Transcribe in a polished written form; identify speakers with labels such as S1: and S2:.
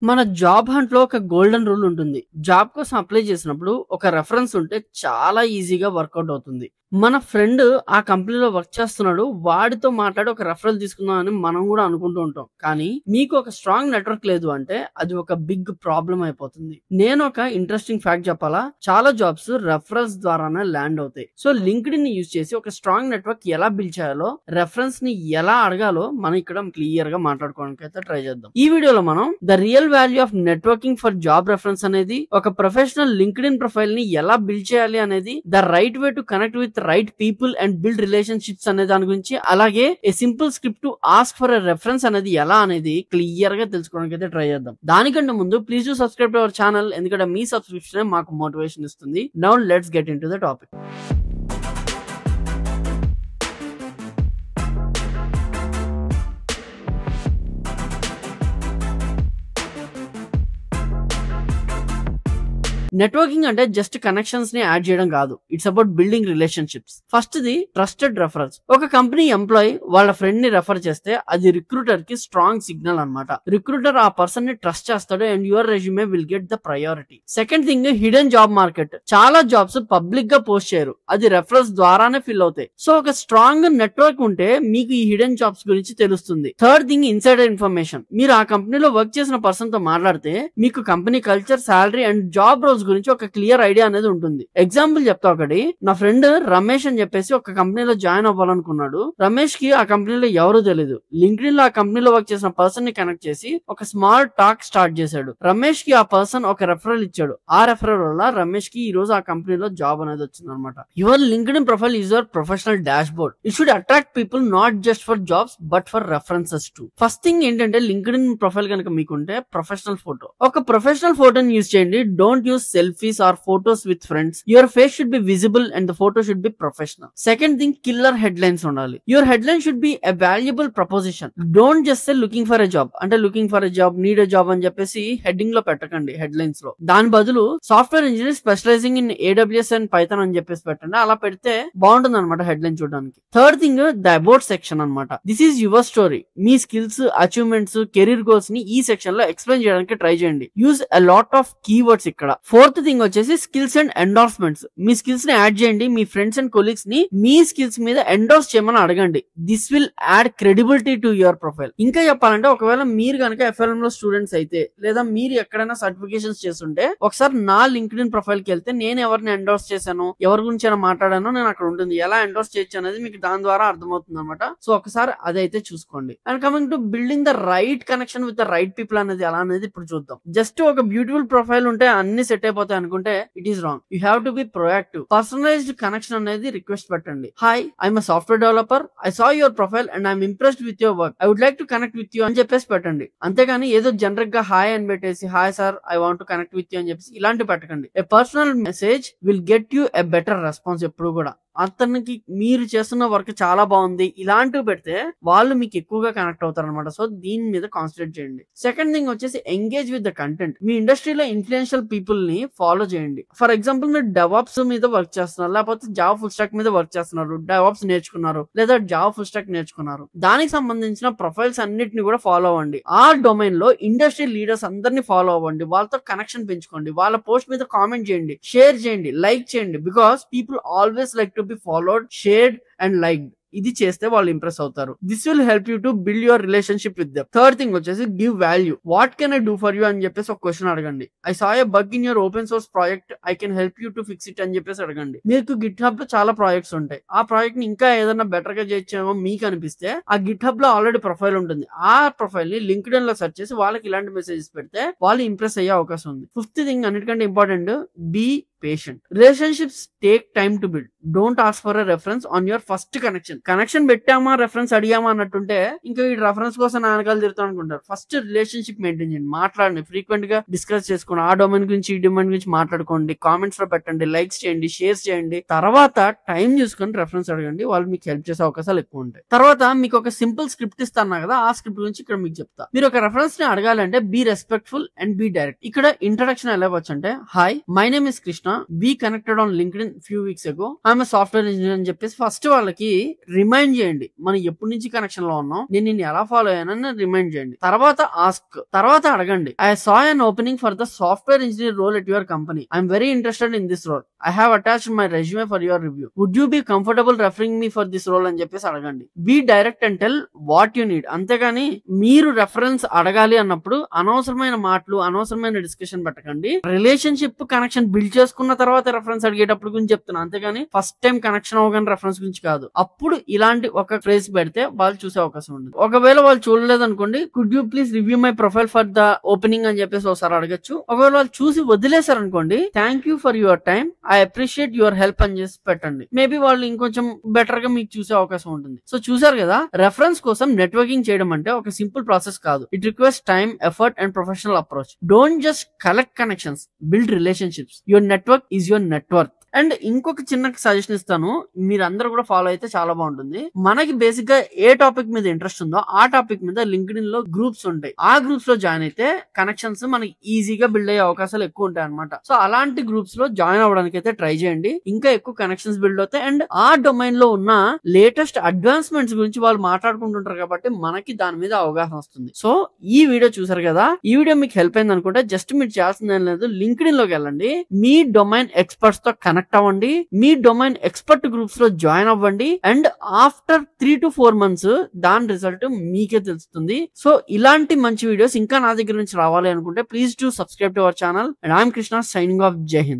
S1: మన job hunt లో ఒక గోల్డెన్ రూల్ ఉంటుంది. జాబ్ కోసం అప్లై చేసినప్పుడు ఒక రెఫరెన్స్ ఉంటే చాలా ఈజీగా వర్కౌట్ అవుతుంది. మన ఫ్రెండ్ ఆ కంపెనీలో వర్క్ చేస్తున్నాడు, వాడితో మాట్లాడి ఒక రెఫరల్ తీసుకుందాం అని మనం కూడా అనుకుంటూ ఉంటాం. కానీ మీకు ఒక స్ట్రాంగ్ నెట్వర్క్ లేదు అంటే అది ఒక బిగ్ ప్రాబ్లం అయిపోతుంది. నేను ఒక ఇంట్రెస్టింగ్ ఫ్యాక్ట్ చెప్పాలా, చాలా జాబ్స్ రెఫరల్స్ ద్వారానే ల్యాండ్ అవుతాయి. సో లింక్డ్ఇన్ ని యూజ్ చేసి ఒక స్ట్రాంగ్ నెట్వర్క్ ఎలా బిల్డ్ చేయాలో, రెఫరెన్స్ ని ఎలా అడగాలో మనం ఇక్కడ క్లియర్ గా మాట్లాడుకోవడానికి అయితే ట్రై చేద్దాం. ఈ వీడియోలో మనం the real value of networking for job reference అనేది, ఒక ప్రొఫెషనల్ లింక్డ్ఇన్ ప్రొఫైల్ ని ఎలా బిల్డ్ చేయాలి అనేది, the right way to connect with right people and build relationships అనే దాని గురించి, అలాగే ఏ simple script to ask for a reference అనేది ఎలా అనేది క్లియర్ గా తెలుసుకోవడానికి అయితే ట్రై చేద్దాం. దానికంటే ముందు please do subscribe to our channel, ఎందుకంటే మీ సబ్స్క్రిప్షన్ మాకు మోటివేషన్ ఇస్తుంది. Now let's get in to the topic. Networking అంటే జస్ట్ కనెక్షన్స్ ని యాడ్ చేయడం కాదు, it's about building relationships. First the trusted referrals. ఒక కంపెనీ ఎంప్లాయీ వాళ్ళ ఫ్రెండ్ ని రెఫర్ చేస్తే అది రిక్రూటర్ కి స్ట్రాంగ్ సిగ్నల్ అన్నమాట. రిక్రూటర్ ఆ పర్సన్ ని ట్రస్ట్ చేస్తాడు and your resume will get the priority. Second thing, hidden job market. చాలా జాబ్స్ పబ్లిక్ గా పోస్ట్ చేయరు, అది రెఫరల్స్ ద్వారానే ఫిల్ అవుతాయి. సో ఒక స్ట్రాంగ్ నెట్వర్క్ ఉంటే మీకు ఈ హిడెన్ జాబ్స్ గురించి తెలుస్తుంది. Third thing, insider information. మీరు ఆ కంపెనీలో వర్క్ చేసిన పర్సన్ తో మాట్లాడితే మీకు company culture, salary and job roles గురించి ఒక క్లియర్ ఐడియా అనేది ఉంటుంది. ఎగ్జాంపుల్ చెప్తా ఒకటి. నా ఫ్రెండ్ రమేష్ అని చెప్పేసి ఒక కంపెనీలో జాయిన్ అవ్వాలనుకున్నాడు. రమేష్ కి ఆ కంపెనీలో ఎవరు తెలియదు. లింక్డ్ఇన్ లో ఆ కంపెనీలో వర్క్ చేసిన పర్సన్ ని కనెక్ట్ చేసి ఒక స్మాల్ టాక్ స్టార్ట్ చేశాడు. రమేష్ కి ఆ పర్సన్ ఒక రెఫరల్ ఇచ్చాడు. ఆ రెఫరల్ వల్ల రమేష్ కి ఈ రోజు ఆ కంపెనీలో జాబ్ అనేది వచ్చింది అనమాట. Your LinkedIn profile is your professional dash board. It should attract people not just for jobs but for references to. First thing ఏంటంటే, లింక్డ్ఇన్ ప్రొఫైల్ కనుక మీకుంటే ప్రొఫెషనల్ ఫోటో. ఒక ప్రొఫెషనల్ ఫోటోని యూజ్ చేయండి. Don't use selfies or photos with friends. Your face should be visible and the photo should be professional. Second thing, killer headlines undali. Your headline should be a valuable proposition. Don't just say looking for a job అంటే looking for a job, need a job అని చెప్పేసి heading లో పెట్టకండి headlines లో. దాని బదులు software engineer specialising in AWS and Python అని చెప్పేసి పెట్టండి. అలా పెడితే బాగుంటుంది అనమాట హెడ్లైన్ చూడడానికి. Third thing, the about section అనమాట. This is your story. మీ స్కిల్స్, అచీవ్మెంట్స్, కెరీర్ గోల్స్ ని ఈ సెక్షన్ లో ఎక్స్ప్లెయిన్ చేయడానికి ట్రై చేయండి. Use a lot of keywords ఇక్కడ. ఫోర్త్ థింగ్ వచ్చేసి స్కిల్స్ అండ్ ఎండోర్స్మెంట్స్. మీ స్కిల్స్ ని యాడ్ చేయండి. మీ ఫ్రెండ్స్ అండ్ కొలీగ్స్ ని మీ స్కిల్స్ మీద ఎండోర్స్ చేయమని అడగండి. This will add credibility to your profile. ఇంకా చెప్పాలంటే, ఒకవేళ మీరు కనుక FLM లో స్టూడెంట్స్ అయితే, లేదా మీరు ఎక్కడైనా సర్టిఫికేషన్స్ చేస్తుంటే, ఒకసారి నా లింక్డ్ఇన్ ప్రొఫైల్ కి వెళ్తే నేను ఎవరిని ఎండోర్స్ చేశాను, ఎవరి గురించి మాట్లాడానో నేను అక్కడ ఉంటుంది. ఎలా ఎండోర్స్ చేయొచ్చు అనేది మీకు దాని ద్వారా అర్థమవుతుంది అనమాట. సో ఒకసారి అదైతే చూసుకోండి. And coming to building the right connection with the right people అనేది ఎలా అనేది ఇప్పుడు చూద్దాం. జస్ట్ ఒక బ్యూటిఫుల్ ప్రొఫైల్ ఉంటే అన్ని సెట్ అయిపోతాయి అనుకుంటే it is wrong. You have to be proactive. Personalised connection అనేది రిక్వెస్ట్ పెట్టండి. Hi, I'm a software developer, I saw your profile and I'm impressed with your work, I would like to connect with you అని చెప్పేసి పెట్టండి. అంతేగాని ఏదో general గా hi అని పెట్టేసి hi sir I want to connect with you అని చెప్పేసి ఇలాంటి పెట్టకండి. A personal message will get you a better response. ఎప్పుడు కూడా అతనికి మీరు చేస్తున్న వర్క్ చాలా బాగుంది ఇలాంటివి పెడితే వాళ్ళు మీకు ఎక్కువగా కనెక్ట్ అవుతారు అనమాట. సో దీని మీద కాన్సన్ట్రేట్ చేయండి. సెకండ్ థింగ్ వచ్చేసి ఎంగేజ్ విత్ ద కంటెంట్. మీ ఇండస్ట్రీలో ఇన్ఫ్లుయెన్షియల్ పీపుల్ ని ఫాలో చేయండి. ఫర్ ఎగ్జాంపుల్, మీరు డెవాప్స్ మీద వర్క్ చేస్తున్నారు, లేకపోతే జావా ఫుల్ స్టాక్ మీద వర్క్ చేస్తున్నారు, డెవాప్స్ నేర్చుకున్నారు, లేదా జావా ఫుల్ స్టాక్ నేర్చుకున్నారు. దానికి సంబంధించిన ప్రొఫైల్స్ అన్నిటిని కూడా ఫాలో అవ్వండి. ఆ డొమైన్ లో ఇండస్ట్రీ లీడర్స్ అందరినీ ఫాలో అవ్వండి. వాళ్ళతో కనెక్షన్ పెంచుకోండి. వాళ్ళ పోస్ట్ మీద కామెంట్ చేయండి, షేర్ చేయండి, లైక్ చేయండి. Because people always like to be followed, shared and liked. ఇది చేస్తే వాళ్ళు ఇంప్రెస్ అవుతారు. This will help you to build your relationship with them. Third thing వచ్చేసి give value. What can I do for you అని చెప్పేసి ఒక question అడగండి. I saw a bug in your open source project, I can help you to fix it అని చెప్పేసి అడగండి. మీకు Git hub లో చాలా ప్రాజెక్ట్స్ ఉంటాయి. ఆ ప్రాజెక్ట్ ని ఇంకా ఏదైనా బెటర్ గా చేయొచ్చేమో మీకు అనిపిస్తే ఆ గిట్ హబ్ లో ఆల్రెడీ ప్రొఫైల్ ఉంటుంది. ఆ ప్రొఫైల్ ని లింక్డ్ఇన్ లో సెర్చ్ చేసి వాళ్ళకి ఇలాంటి మెసేజెస్ పెడితే వాళ్ళు ఇంప్రెస్ అయ్యే అవకాశం ఉంది. ఫిఫ్త్ థింగ్, అన్నిటికంటే important, be patient. Relationships take time to build. Don't ask for a reference on your first connection. Connection పెట్టామా రెఫరెన్స్ అడిగామా అన్నట్టుంటే ఇంకా ఈ రెఫరెన్స్ కోసం నాన్నకాలు తిరుగుతాం అనుకుంటారు. ఫస్ట్ రిలేషన్షిప్ మెయింటైన్ చేయండి. మాట్లాడండి, ఫ్రీక్వెంట్ గా డిస్కస్ చేసుకోండి. ఆ డొమైన్ గురించి ఈ డొమైన్ గురించి మాట్లాడుకోండి. కామెంట్స్ లో పెట్టండి, లైక్స్ చేయండి, షేర్స్ చేయండి. తర్వాత టైం చూసుకొని రెఫరెన్స్ అడగండి. వాళ్ళు మీకు హెల్ప్ చేసే అవకాశాలు ఎక్కువ ఉంటాయి. తర్వాత మీకు ఒక సింపుల్ స్క్రిప్ట్ ఇస్తాను కదా, ఆ స్క్రిప్ట్ గురించి ఇక్కడ మీకు చెప్తా. మీరు ఒక రెఫరెన్స్ ని అడగాలంటే be respectful and be direct. ఇక్కడ ఇంట్రడక్షన్ ఎలా వచ్చు అంటే, hi, my name is Krishna, Krishna, we connected on LinkedIn few weeks ago, I'm software engineer అని చెప్పేసి ఫస్ట్ వాళ్ళకి రిమైండ్ చేయండి. మనం ఎప్పటి నుంచి కనెక్షన్ లో ఉన్నాం, నేను నిన్ను ఎలా ఫాలో అయ్యానని రిమైండ్ చేయండి. తర్వాత ఆస్క్, తర్వాత అడగండి. I saw an opening for the software engineer role at your company. I'm very interested in this role. I have attached my resume for your review. Would you be comfortable referring me for this role అని చెప్పేసి అడగండి. Be direct and tell what you need. అంతేగాని మీరు reference అడగాలి అన్నప్పుడు అనవసరమైన మాటలు, అనవసరమైన డిస్కషన్ పెట్టకండి. రిలేషన్షిప్ కనెక్షన్ బిల్డ్ చేసుకున్న తర్వాత రెఫరెన్స్ అడిగేటప్పుడు గురించి చెప్తున్నా, అంతేగాని ఫస్ట్ టైం కనెక్షన్ అవగానే రెఫరెన్స్ గురించి కాదు. అప్పుడు ఇలాంటి ఒక ఫ్రేజ్ పెడితే వాళ్ళు చూసే అవకాశం ఉంటుంది. ఒకవేళ వాళ్ళు చూడలేదు అనుకోండి, could you please review my profile for the opening అని చెప్పేసి ఒకసారి అడగచ్చు. ఒకవేళ వాళ్ళు చూసి వదిలేశారు అనుకోండి, thank you for your time, I appreciate your help అని చేసి పెట్టండి. మేబీ వాళ్ళు ఇంకొంచెం బెటర్ గా మీకు చూసే అవకాశం ఉంటుంది. సో చూసారు కదా, రెఫరెన్స్ కోసం నెట్వర్కింగ్ చేయడం అంటే ఒక సింపుల్ ప్రాసెస్ కాదు. It requires time, effort and professional approach. Don't just collect connections, build relationships. Your network is your network. And ఇంకొక చిన్న సజెషన్ ఇస్తాను, మీరందరూ కూడా ఫాలో అయితే చాలా బాగుంటుంది. మనకి బేసిక్ గా ఏ టాపిక్ మీద ఇంట్రెస్ట్ ఉందో ఆ టాపిక్ మీద లింక్డ్ఇన్ లో గ్రూప్స్ ఉంటాయి. ఆ గ్రూప్స్ లో జాయిన్ అయితే కనెక్షన్స్ మనకి ఈజీగా బిల్డ్ అయ్యే అవకాశాలు ఎక్కువ ఉంటాయి అనమాట. సో అలాంటి గ్రూప్స్ లో జాయిన్ అవ్వడానికి అయితే ట్రై చేయండి. ఇంకా ఎక్కువ కనెక్షన్స్ బిల్డ్ అవుతాయి. అండ్ ఆ డొమైన్ లో ఉన్న లేటెస్ట్ అడ్వాన్స్మెంట్స్ గురించి వాళ్ళు మాట్లాడుకుంటుంటారు కాబట్టి మనకి దాని మీద అవగాహన వస్తుంది. సో ఈ వీడియో చూసారు కదా, ఈ వీడియో మీకు హెల్ప్ అయింది అనుకుంటే జస్ట్ మీరు చేయాల్సిందేం లేదు, లింక్డ్ఇన్ లోకి వెళ్ళండి, మీ డొమైన్ ఎక్స్పర్ట్స్ తో కనెక్ట్ అవ్వండి, మీ డొమైన్ ఎక్స్పర్ట్ గ్రూప్స్ లో జాయిన్ అవ్వండి. అండ్ ఆఫ్టర్ 3 to 4 months దాని రిజల్ట్ మీకే తెలుస్తుంది. సో ఇలాంటి మంచి వీడియోస్ ఇంకా నా దగ్గర నుంచి రావాలి అనుకుంటే please do subscribe to our channel. And I'm Krishna, signing off. జై హింద్.